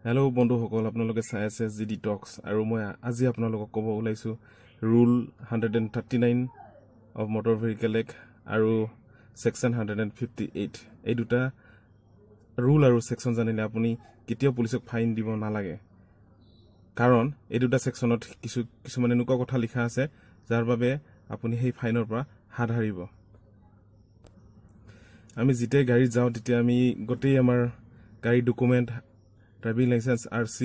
Hello' বন্ধুসকল, আপোনালোকে চাই আছে জি ডিটক্স আৰু মই আজি আপোনালোকক ক'ব ওলাইছোঁ rule 139 of motor vehicle act আৰু ছেকশ্যন 158। এই দুটা ৰুল আৰু ছেকশ্যন জানিলে আপুনি কেতিয়াও পুলিচক ফাইন দিব নালাগে, কাৰণ এই দুটা ছেকশ্যনত কিছুমান এনেকুৱা কথা লিখা আছে যাৰ বাবে আপুনি সেই ফাইনৰ পৰা হাত সাৰিব। আমি যেতিয়াই গাড়ীত যাওঁ তেতিয়া আমি গোটেই আমাৰ গাড়ীৰ ডকুমেণ্ট, ড্ৰাইভিং লাইচেন্স, RC,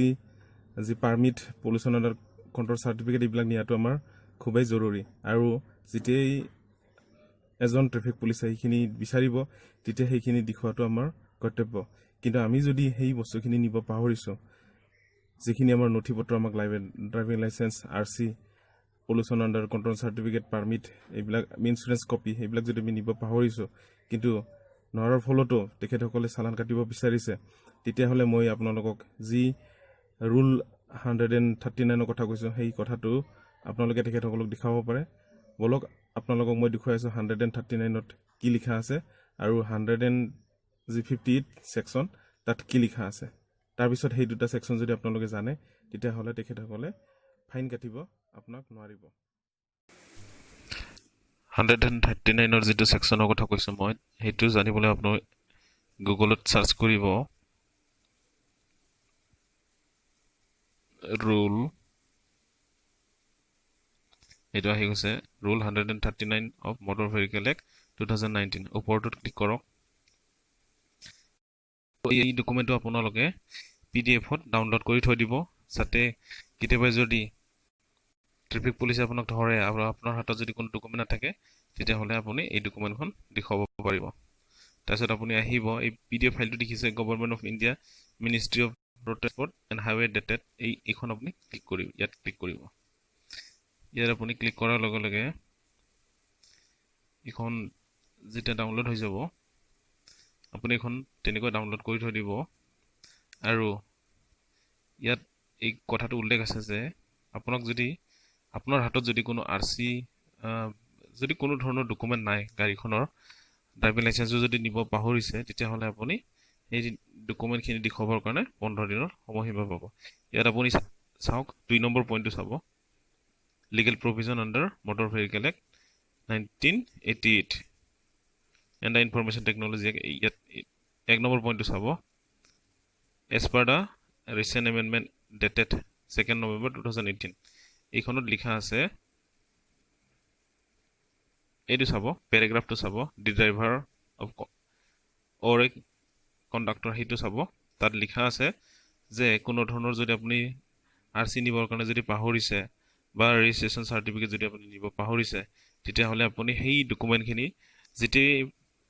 যি permit, pollution under control certificate, এইবিলাক নিয়াটো আমাৰ খুবেই জৰুৰী। আৰু যেতিয়াই এজন ট্ৰেফিক পুলিচে সেইখিনি বিচাৰিব তেতিয়া সেইখিনি দেখুৱাটো আমাৰ কৰ্তব্য। কিন্তু আমি যদি সেই বস্তুখিনি নিব পাহৰিছোঁ, যিখিনি আমাৰ নথি পত্ৰ আমাক লাগে, driving licence, RC, pollution under control certificate, permit, এইবিলাক আমি ইঞ্চুৰেঞ্চ কপি, সেইবিলাক যদি আমি নিব পাহৰিছোঁ, কিন্তু নোৱাৰাৰ ফলতো তেখেতসকলে চালান কাটিব বিচাৰিছে, তেতিয়াহ'লে মই আপোনালোকক যি ৰুল 139ৰ কথা কৈছোঁ সেই কথাটো আপোনালোকে তেখেতসকলক দেখাব পাৰে। বলক আপোনালোকক মই দেখুৱাই আছোঁ 139ত কি লিখা আছে আৰু 158 ছেকশ্যন তাত কি লিখা আছে। তাৰপিছত সেই দুটা ছেকশ্যন যদি আপোনালোকে জানে তেতিয়াহ'লে তেখেতসকলে ফাইন কাটিব আপোনাক নোৱাৰিব। 139ৰ যিটো ছেকশ্যনৰ কথা কৈছোঁ মই, সেইটো জানিবলৈ আপুনি গুগলত চাৰ্চ কৰিব ৰুল, এইটো আহি গৈছে rule 139 of motor vehicle act 2019। ওপৰটোত ক্লিক কৰক। এই ডকুমেণ্টটো আপোনালোকে PDF-ত ডাউনলোড কৰি থৈ দিব, যাতে কেতিয়াবা যদি ট্ৰেফিক পুলিচে আপোনাক ধৰে আৰু আপোনাৰ হাতত যদি কোনো ডকুমেণ্ট নাথাকে তেতিয়াহ'লে আপুনি এই ডকুমেণ্টখন দেখুৱাব পাৰিব। তাৰপিছত আপুনি আহিব, এই PDF ফাইলটো দেখিছে, government of India, ministry of road transport and highway dated, এইখন আপুনি ক্লিক কৰিব, ইয়াত ক্লিক কৰিব। ইয়াত আপুনি ক্লিক কৰাৰ লগে লগে এইখন যেতিয়া ডাউনলোড হৈ যাব, আপুনি এইখন তেনেকৈ ডাউনলোড কৰি থৈ দিব। আৰু ইয়াত এই কথাটো উল্লেখ আছে যে আপোনাৰ হাতত যদি কোনো RC, যদি কোনো ধৰণৰ ডকুমেণ্ট নাই, গাড়ীখনৰ ড্ৰাইভিং লাইচেন্সো যদি নিব পাহৰিছে, তেতিয়াহ'লে আপুনি সেই ডকুমেণ্টখিনি দেখুৱাবৰ কাৰণে 15 দিনৰ সময়সীমা পাব। ইয়াত আপুনি চাওক 2 নম্বৰ পইণ্টটো চাব, legal provision under motor vehicle act 1988 and the information technology act. ইয়াত 1 নম্বৰ পইণ্টটো চাব, as per the recent amendment dated 2 November 2018। এইখনত লিখা আছে, এইটো চাব, পেৰাগ্ৰাফটো চাব, the driver of or a conductor, সেইটো চাব। তাত লিখা আছে যে কোনো ধৰণৰ যদি আপুনি RC নিবৰ কাৰণে যদি পাহৰিছে বা ৰেজিষ্ট্ৰেশ্যন চাৰ্টিফিকেট যদি আপুনি নিব পাহৰিছে, তেতিয়াহ'লে আপুনি সেই ডকুমেণ্টখিনি যেতিয়াই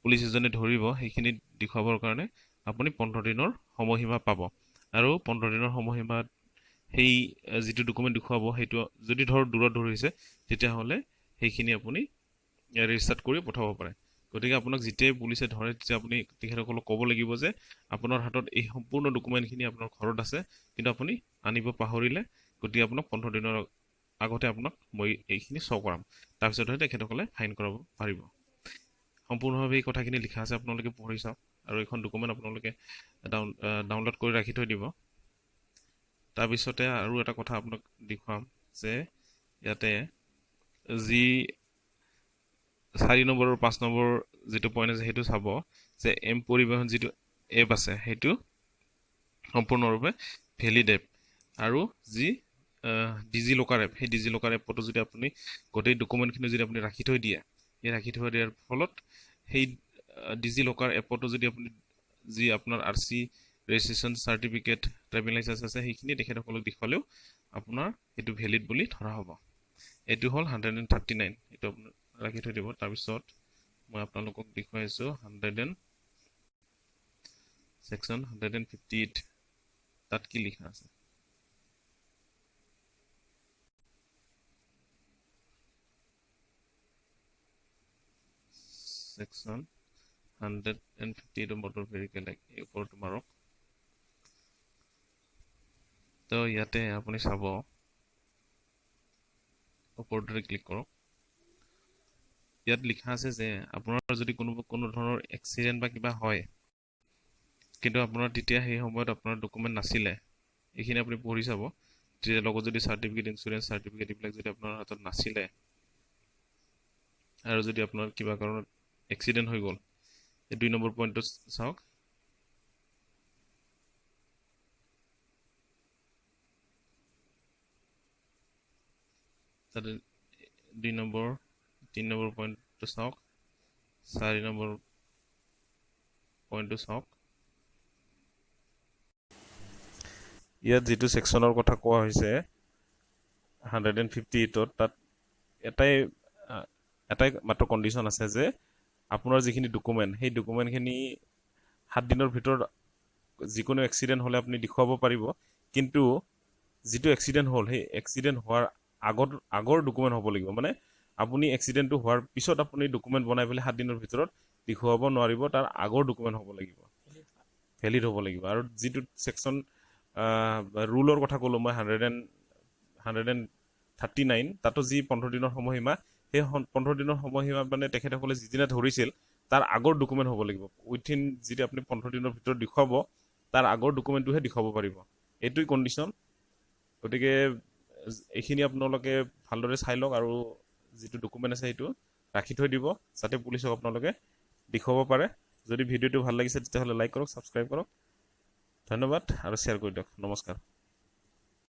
পুলিচ এজনে ধৰিব সেইখিনি দেখুৱাবৰ কাৰণে আপুনি 15 দিনৰ সময়সীমা পাব। আৰু 15 দিনৰ সময়সীমাত সেই যিটো ডকুমেণ্ট দেখুৱাব সেইটো যদি দূৰত ধৰিছে তেতিয়াহ'লে সেইখিনি আপুনি ৰেজিষ্টাৰ্ড কৰি পঠাব পাৰে। গতিকে আপোনাক যেতিয়াই পুলিচে ধৰে তেতিয়া আপুনি তেখেতসকলক ক'ব লাগিব যে আপোনাৰ হাতত এই সম্পূৰ্ণ ডকুমেণ্টখিনি আপোনাৰ ঘৰত আছে, কিন্তু আপুনি আনিব পাহৰিলে, গতিকে আপোনাক 15 দিনৰ আগতে আপোনাক মই এইখিনি শ্ব' কৰাম, তাৰপিছতহে তেখেতসকলে ফাইন কৰাব পাৰিব। সম্পূৰ্ণভাৱে এই কথাখিনি লিখা আছে, আপোনালোকে পঢ়ি চাওক আৰু এইখন ডকুমেণ্ট আপোনালোকে ডাউনলোড কৰি ৰাখি থৈ দিব। তাৰপিছতে আৰু এটা কথা আপোনাক দেখুৱাম যে ইয়াতে যি 4 নম্বৰ আৰু 5 নম্বৰ যিটো পইণ্ট আছে সেইটো চাব যে পৰিবহণ যিটো এপ আছে সেইটো সম্পূৰ্ণৰূপে ভেলিড এপ। আৰু যি ডিজি লকাৰ এপ, সেই ডিজি লকাৰ এপতো যদি আপুনি গোটেই ডকুমেণ্টখিনি যদি আপুনি ৰাখি থৈ দিয়ে, এই ৰাখি থৈ দিয়াৰ ফলত সেই ডিজি লকাৰ এপতো যদি আপুনি যি আপোনাৰ RC, registration certificate, driving licence আছে সেইখিনি তেখেতসকলক দেখুৱালেও আপোনাৰ সেইটো ভেলিড বুলি ধৰা হ'ব। এইটো হ'ল 139, এইটো আপোনাৰ ৰাখি থৈ দিব। তাৰপিছত মই আপোনালোকক দেখুৱাইছোঁ ছেকশ্যন 158, তাত কি লিখা আছে। ছেকশ্যন 158 মটৰ ভেহিকেল এক্ট, এই ওপৰটো মাৰক। তো ইয়াতে আপুনি চাব, ওপৰটোতে ক্লিক কৰক। ইয়াত লিখা আছে যে আপোনাৰ যদি কোনো ধৰণৰ এক্সিডেণ্ট বা কিবা হয়, কিন্তু আপোনাৰ তেতিয়া সেই সময়ত আপোনাৰ ডকুমেণ্ট নাছিলে, এইখিনি আপুনি পঢ়ি চাব। তেতিয়া লগত যদি চাৰ্টিফিকেট, ইঞ্চুৰেঞ্চ চাৰ্টিফিকেট এইবিলাক যদি আপোনাৰ হাতত নাছিলে আৰু যদি আপোনাৰ কিবা কাৰণত এক্সিডেণ্ট হৈ গ'ল, এই 2 নম্বৰ পইণ্টটো চাওক। তাতে 2 নম্বৰ, 3 নম্বৰ পইণ্টটো চাওক, 4 নম্বৰ পইণ্টটো চাওক। ইয়াত যিটো ছেকশ্যনৰ কথা কোৱা হৈছে 158ত, তাত এটাই মাত্ৰ কণ্ডিশ্যন আছে যে আপোনাৰ যিখিনি ডকুমেণ্ট, সেই ডকুমেণ্টখিনি 7 দিনৰ ভিতৰত যিকোনো এক্সিডেণ্ট হ'লে আপুনি দেখুৱাব পাৰিব। কিন্তু যিটো এক্সিডেণ্ট হ'ল, সেই এক্সিডেণ্ট হোৱাৰ আগৰ ডকুমেণ্ট হ'ব লাগিব। মানে আপুনি এক্সিডেণ্টটো হোৱাৰ পিছত আপুনি ডকুমেণ্ট বনাই পেলাই 7 দিনৰ ভিতৰত দেখুৱাব নোৱাৰিব, তাৰ আগৰ ডকুমেণ্ট হ'ব লাগিব, ভেলিড হ'ব লাগিব। আৰু যিটো ছেকশ্যন ৰুলৰ কথা ক'লোঁ মই 139, তাতো যি 15 দিনৰ সময়সীমা, সেই 15 দিনৰ সময়সীমা মানে তেখেতসকলে যিদিনা ধৰিছিল তাৰ আগৰ ডকুমেণ্ট হ'ব লাগিব। উইথিন যিটো আপুনি 15 দিনৰ ভিতৰত দেখুৱাব, তাৰ আগৰ ডকুমেণ্টটোহে দেখুৱাব পাৰিব। এইটোৱেই কণ্ডিশ্যন। গতিকে এইখিনি আপোনালোকে ভালদৰে চাই লওক আৰু যিটো ডকুমেণ্ট আছে সেইটো ৰাখি থৈ দিব, যাতে পুলিচক আপোনালোকে দেখুৱাব পাৰে। যদি ভিডিঅ'টো ভাল লাগিছে তেতিয়াহ'লে লাইক কৰক, ছাবস্ক্ৰাইব কৰক। ধন্যবাদ আৰু শ্বেয়াৰ কৰি দিয়ক। নমস্কাৰ।